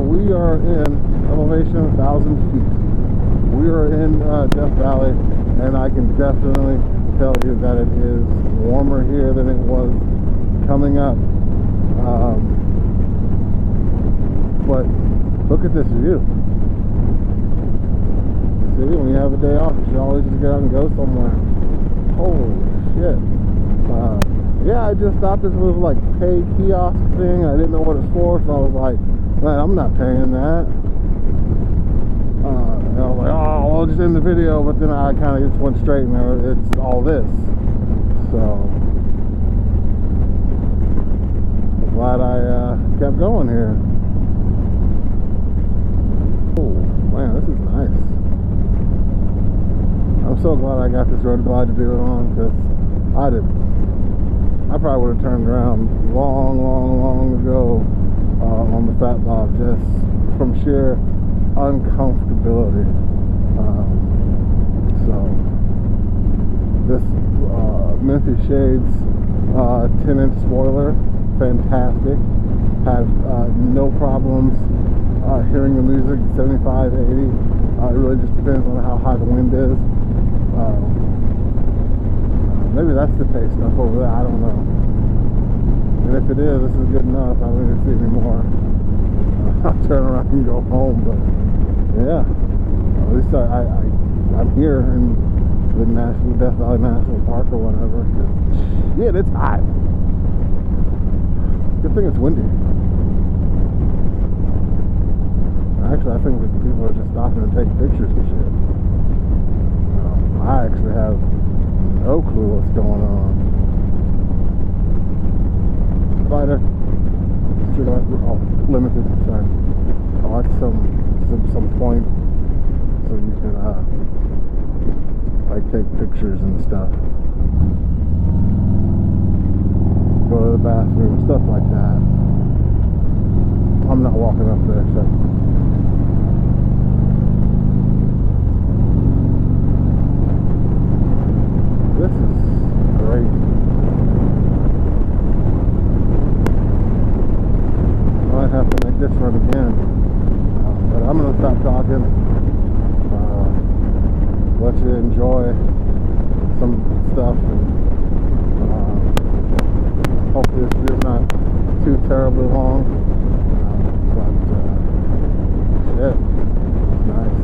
we are in elevation 1,000 feet. We are in Death Valley, and I can definitely tell you that it is warmer here than it was coming up. But look at this view. See, when you have a day off, you should always just get out and go somewhere. Holy shit. Yeah, I just thought this was like pay kiosk thing. I didn't know what it's for, so I was like, man, I'm not paying that. And I was like, oh, I'll just end the video, but then I kind of just went straight and it's all this. So, I'm glad I kept going here. Oh, man, this is nice. I'm so glad I got this road glide to do it on, because I probably would have turned around long ago on the Fat Bob, just from sheer uncomfortability. So this Memphis Shades 10-inch spoiler, fantastic. Have no problems hearing the music 75, 80. It really just depends on how high the wind is. Maybe that's the pay stuff over there, I don't know. And if it is, this is good enough. I don't need to see any more. I'll turn around and go home, but yeah. At least I'm here in the Death Valley National Park or whatever. Shit, it's hot. Good thing it's windy. Actually, I think that people are just stopping to take pictures and shit. I actually have no clue what's going on. Spider. Oh, limited, sorry. Oh, that's some point so you can like take pictures and stuff. Go to the bathroom, stuff like that. I'm not walking up there, so. This is great. I might have to make this run again. But I'm going to stop talking. Let you enjoy some stuff. And hopefully this video's not too terribly long. But, shit. Nice.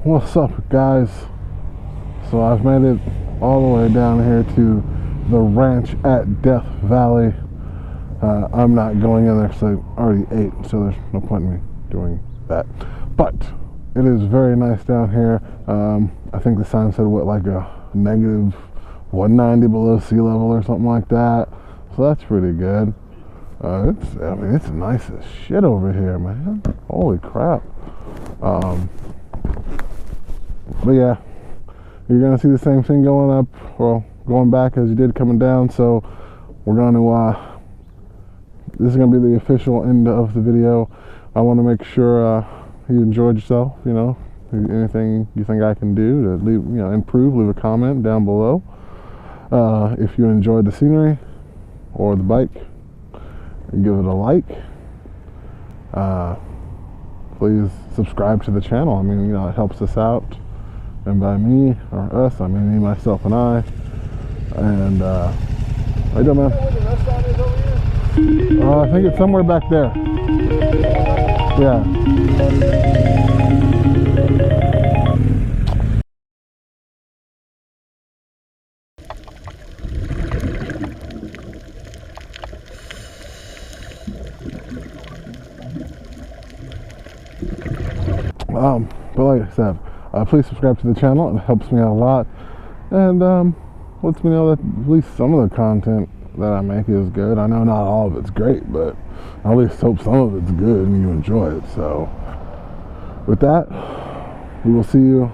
What's up, guys? So I've made it all the way down here to the ranch at Death Valley. I'm not going in there because I already ate, so there's no point in me doing that. But it is very nice down here. I think the sign said what, like a negative 190 below sea level or something like that. So that's pretty good. It's nice as shit over here, man. Holy crap. But yeah, you're gonna see the same thing going up, well, going back as you did coming down. So we're gonna this is gonna be the official end of the video. I want to make sure you enjoyed yourself. You know, anything you think I can do to leave, improve, leave a comment down below. If you enjoyed the scenery or the bike, give it a like. Please subscribe to the channel. I mean, it helps us out. And by me, or us, I mean me, myself, and I. And, how you doing, man? Where the restaurant is over here? I think it's somewhere back there. Yeah. But like I said, please subscribe to the channel. It helps me out a lot, and lets me know that at least some of the content that I make is good. I know not all of it's great, but I at least hope some of it's good and you enjoy it. So with that, we will see you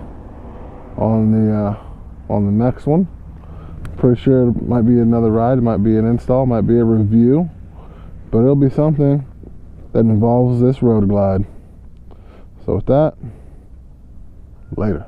on the next one. Pretty sure it might be another ride, it might be an install, it might be a review, but it'll be something that involves this road glide. So with that, later.